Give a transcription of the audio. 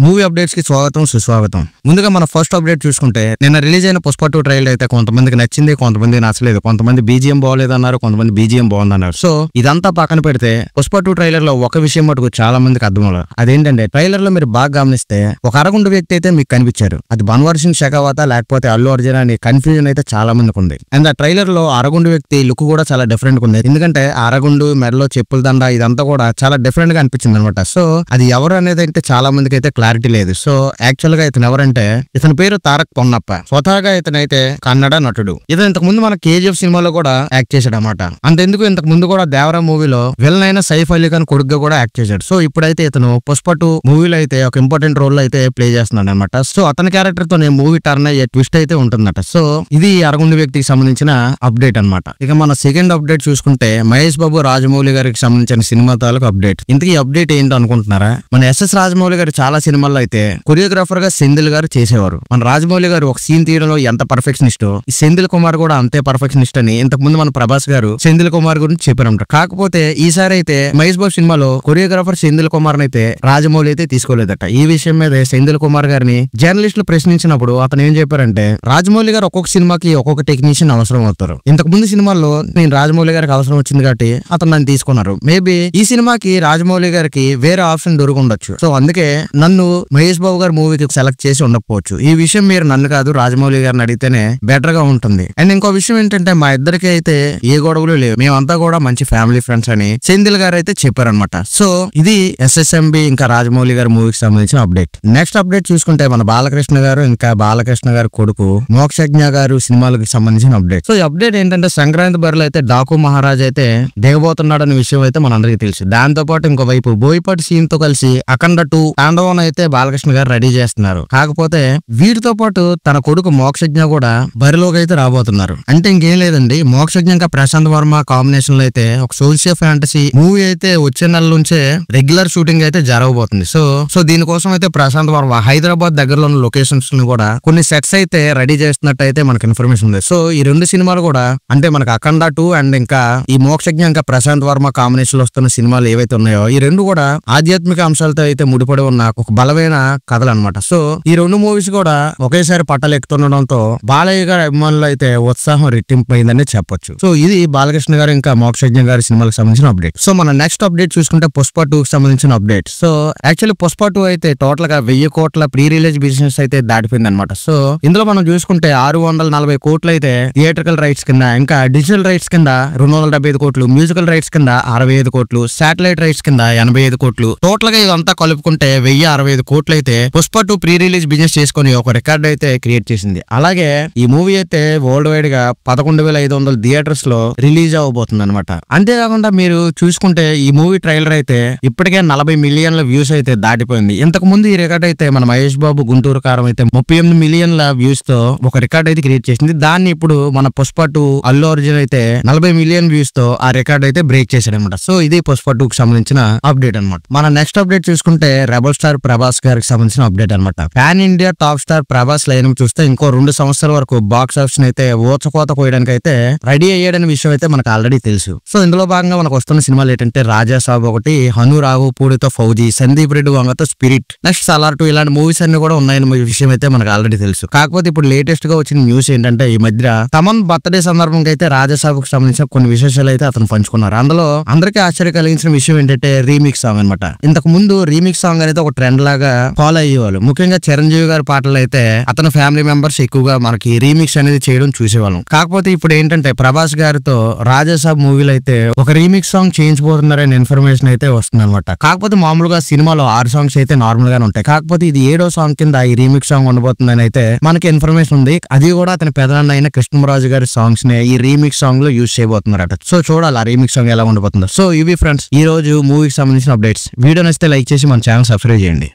Movie updates కి స్వాగతం సుస్వాగతం. ముందుగా మన ఫస్ట్ అప్డేట్ చూసుకుంటే నిన్న రిలీజ్ అయిన పుష్ప 2 ట్రైలర్ అయితే కొంతమందికి నచ్చింది, కొంతమందికి నచ్చలేదు. కొంతమంది బీజిఎం బాగోలేదు అన్నారు, కొంతమంది బీజిఎం బాగుందన్నారు. సో ఇదంతా పక్కన పెడితే పుష్ప 2 ట్రైలర్ లో ఒక విషయం మటుకు చాలా మందికి అర్థం అవ్వలేదు. అదేంటంటే ట్రైలర్ లో మీరు బాగా గమనిస్తే ఒక అరగుండు వ్యక్తి అయితే మీకు కనిపించారు. అది బన్వర్ సింగ్ షెకావత్ లేకపోతే అల్లు అర్జున్ అనే కన్ఫ్యూజన్ అయితే చాలా మందికి ఉంది. అండ్ ఆ ట్రైలర్ లో అరగుండు వ్యక్తి లుక్ కూడా చాలా డిఫరెంట్ గా ఉంది. ఎందుకంటే అరగుండు మెడలో చెప్పుల దండ ఇదంతా కూడా చాలా డిఫరెంట్ గా అనిపించింది అనమాట. సో అది ఎవరు అనేది అయితే చాలా మందికి అయితే క్లారిటీ లేదు. సో యాక్చువల్ గా ఇతను ఎవరంటే ఇతని పేరు తారక్ పొన్నప్ప. స్వతహాగా ఇతనైతే కన్నడ నటుడు. ఇతను ఇంతకు ముందు మన కేజీఎఫ్ సినిమాలో కూడా యాక్ట్ చేశాడు అనమాట. అంతెందుకు ఇంతకు ముందు కూడా దేవరా మూవీలో విలన్ అయిన సైఫ్ అలీ ఖాన్ కొడుకుగా కూడా యాక్ట్ చేశాడు. సో ఇప్పుడైతే ఇతను పుష్ప 2 మూవీలో అయితే ఒక ఇంపార్టెంట్ రోల్ అయితే ప్లే చేస్తున్నాడు అనమాట. సో అతని క్యారెక్టర్ తో మూవీ టర్న్ అయ్యే ట్విస్ట్ అయితే ఉంటుందట. సో ఇది అరగుండు వ్యక్తికి సంబంధించిన అప్డేట్ అనమాట. ఇక మన సెకండ్ అప్డేట్ చూసుకుంటే మహేష్ బాబు రాజమౌళి గారికి సంబంధించిన సినిమా తాలూకు అప్డేట్. ఇంతకీ అప్డేట్ ఏంటో అనుకుంటున్నారా? మన ఎస్ఎస్ రాజమౌళి గారు చాలా సినిమాల్లో అయితే కొరియోగ్రాఫర్ గా సెంధిల్ గారు చేసేవారు. మన రాజమౌళి గారు ఒక సీన్ తీయడంలో ఎంత పర్ఫెక్షనిస్ట్, ఈ సెంధిల్ కుమార్ కూడా అంతే పర్ఫెక్షనిస్ట్ అని ఇంతకు ముందు మన ప్రభాస్ గారు సెంధిల్ కుమార్ గురించి చెప్పారంట. కాకపోతే ఈసారి అయితే మహేష్ బాబు సినిమాలో కొరియోగ్రాఫర్ సెంధిల్ కుమార్ అయితే రాజమౌళి అయితే తీసుకోలేదట. ఈ విషయం మీద సెంధిల్ కుమార్ గారిని జర్నలిస్టులు ప్రశ్నించినప్పుడు అతను ఏం చెప్పారంటే రాజమౌళి గారు ఒక్కొక్క సినిమాకి ఒక్కొక్క టెక్నీషియన్ అవసరం అవుతారు. ఇంతకు ముందు సినిమాల్లో నేను రాజమౌళి గారికి అవసరం వచ్చింది కాబట్టి అతను నన్ను తీసుకున్నారు. మేబీ ఈ సినిమాకి రాజమౌళి గారికి వేరే ఆప్షన్ దొరుకుండొచ్చు. సో అందుకే నన్ను మహేష్ బాబు గారు మూవీకి సెలెక్ట్ చేసి ఉండకపోవచ్చు. ఈ విషయం మీరు నన్ను కాదు రాజమౌళి గారిని అడిగితేనే బెటర్ గా ఉంటుంది. అండ్ ఇంకో విషయం ఏంటంటే మా ఇద్దరికి అయితే ఏ గొడవలు లేవు, మేమంతా కూడా మంచి ఫ్యామిలీ ఫ్రెండ్స్ అని సెంధిల్ గారు అయితే చెప్పారనమాట. సో ఇది ఎస్ఎస్ఎంబి ఇంకా రాజమౌళి గారి మూవీకి సంబంధించిన అప్డేట్. నెక్స్ట్ అప్డేట్ చూసుకుంటే మన బాలకృష్ణ గారు ఇంకా బాలకృష్ణ గారి కొడుకు మోక్షజ్ఞ గారు సినిమాలకు సంబంధించిన అప్డేట్. సో ఈ అప్డేట్ ఏంటంటే సంక్రాంతి బరిలో అయితే డాకు మహారాజ్ అయితే దిగబోతున్నాడనే విషయం అయితే మనందరికీ తెలుసు. దాంతో పాటు ఇంకోవైపు బోయపాటి సీన్ తో కలిసి అఖండ 2 తాండవం అయితే బాలకృష్ణ గారు రెడీ చేస్తున్నారు. కాకపోతే వీటితో పాటు తన కొడుకు మోక్షజ్ఞ కూడా బరిలోకి అయితే రాబోతున్నారు. అంటే ఇంకేం లేదండి, మోక్షజ్ఞ ఇంకా ప్రశాంత్ వర్మ కాంబినేషన్ లో అయితే ఒక సోషియల్ ఫ్యాంటసీ మూవీ అయితే వచ్చే నెల నుంచే రెగ్యులర్ షూటింగ్ అయితే జరగబోతుంది. సో దీనికోసం అయితే ప్రశాంత్ వర్మ హైదరాబాద్ దగ్గరలో ఉన్న లొకేషన్స్ ని కూడా కొన్ని సెట్స్ అయితే రెడీ చేస్తున్నట్టు అయితే మనకు ఇన్ఫర్మేషన్ ఉంది. సో ఈ రెండు సినిమాలు కూడా అంటే మనకు అఖండ 2 అండ్ ఇంకా ఈ మోక్షజ్ఞ ఇంకా ప్రశాంత్ వర్మ కాంబినేషన్ లో వస్తున్న సినిమాలు ఏవైతే ఉన్నాయో ఈ రెండు కూడా ఆధ్యాత్మిక అంశాలతో అయితే ముడిపడి ఉన్న ఒక బలమైన కథలు అనమాట. సో ఈ రెండు మూవీస్ కూడా ఒకేసారి పట్టలెక్కుతుండడంతో బాలయ్య గారి అభిమానులు అయితే ఉత్సాహం రెట్టింపైందని చెప్పొచ్చు. సో ఇది బాలకృష్ణ గారు ఇంకా మోక్షజ్ఞ గారి సినిమాలకు సంబంధించిన అప్డేట్. సో మన నెక్స్ట్ అప్డేట్ చూసుకుంటే పుష్ప 2 కి సంబంధించిన అప్డేట్. సో యాక్చువల్లీ పుష్ప 2 అయితే టోటల్ గా 1000 కోట్ల ప్రీ రిలీజ్ బిజినెస్ అయితే దాటిపోయింది అనమాట. సో ఇందులో మనం చూసుకుంటే 640 కోట్లు అయితే థియేట్రికల్ రైట్స్ కింద, ఇంకా డిజిటల్ రైట్స్ కింద 275 కోట్లు, మ్యూజికల్ రైట్స్ కింద 65 కోట్లు, శాటిలైట్ రైట్స్ కింద 85 కోట్లు, టోటల్ గా ఇదంతా కలుపుకుంటే 1065 కోట్లు అయితే పుష్ప 2 ప్రీ రిలీజ్ బిజినెస్ చేసుకుని ఒక రికార్డ్ అయితే క్రియేట్ చేసింది. అలాగే ఈ మూవీ అయితే వరల్డ్ వైడ్ గా 11,500 థియేటర్స్ లో రిలీజ్ అవబోతుంది అనమాట. అంతేకాకుండా మీరు చూసుకుంటే ఈ మూవీ ట్రైలర్ అయితే ఇప్పటికే 40 మిలియన్ల వ్యూస్ అయితే దాటిపోయింది. ఇంతకు ముందు ఈ రికార్డ్ అయితే మన మహేష్ బాబు గుంటూరు కారం అయితే 38 మిలియన్ల వ్యూస్ తో ఒక రికార్డ్ అయితే క్రియేట్ చేసింది. దాన్ని ఇప్పుడు మన పుష్ప 2 అల్లు అర్జున్ అయితే 40 మిలియన్ వ్యూస్ తో ఆ రికార్డ్ అయితే బ్రేక్ చేశాడు అనమాట. సో ఇది పుష్ప 2 కి సంబంధించిన అప్డేట్ అనమాట. మన నెక్స్ట్ అప్డేట్ చూసుకుంటే రెబల్ స్టార్ ప్రభాస్ గారికి సంబంధించిన అప్డేట్ అనమాట. Pan India top star Prabhas line చూస్తే ఇంకో 2 సంవత్సరాల వరకు బాక్స్ ఆఫీస్ అయితే ఊచకోత కోయడానికి అయితే రెడీ అయ్యాడనే విషయం అయితే మనకు ఆల్రెడీ తెలుసు. సో ఇందులో భాగంగా మనకు వస్తున్న సినిమాలు ఏంటంటే రాజా సాబ్ ఒకటి, హను రావు పూడితో ఫౌజీ, సందీప్ రెడ్డి వంగతో స్పిరిట్, నెక్స్ట్ సలార్ 2 ఇలాంటి మూవీస్ అన్ని కూడా ఉన్నాయన్న విషయం అయితే మనకు ఆల్రెడీ తెలుసు. కాకపోతే ఇప్పుడు లేటెస్ట్ గా వచ్చిన న్యూస్ ఏంటంటే ఈ మధ్య తమన్ బర్త్డే సందర్భంగా అయితే రాజా సాబ్ కు సంబంధించిన కొన్ని విశేషాలు అయితే అతను పంచుకున్నారు. అందులో అందరికీ ఆశ్చర్య కలిగించిన విషయం ఏంటంటే రీమిక్స్ సాంగ్ అనమాట. ఇంతకు ముందు రీమిక్స్ సాంగ్ అనేది ఒక ట్రెండ్ లాగా ఫాలో అయ్యేవాళ్ళు. ముఖ్యంగా చిరంజీవి గారి పాటలు అయితే అతని ఫ్యామిలీ మెంబర్స్ ఎక్కువగా మనకి రీమిక్స్ అనేది చేయడం చూసేవాళ్ళం. కాకపోతే ఇప్పుడు ఏంటంటే ప్రభాస్ గారితో రాజాసాబ్ మూవీలో అయితే ఒక రీమిక్స్ సాంగ్ చేయించబోతున్నారనే ఇన్ఫర్మేషన్ అయితే వస్తుంది అనమాట. కాకపోతే మామూలుగా సినిమాలో 6 సాంగ్స్ అయితే నార్మల్ గానే ఉంటాయి. కాకపోతే ఇది 7వ సాంగ్ కింద ఈ రీమిక్స్ సాంగ్ ఉండబోతుందని అయితే మనకి ఇన్ఫర్మేషన్ ఉంది. అది కూడా అతని పెదనాన్న అయిన కృష్ణరాజు గారి సాంగ్స్ నే ఈ రీమిక్స్ సాంగ్ లో యూజ్ చేయబోతున్నారట. సో చూడాలి ఆ రీమిక్స్ సాంగ్ ఎలా ఉండబోతుందో. సో ఇవి ఫ్రెండ్స్ ఈ రోజు మూవీకి సంబంధించిన అప్డేట్స్. వీడియో నచ్చితే లైక్ చేసి మన ఛానల్ సబ్స్క్రైబ్ చేయండి.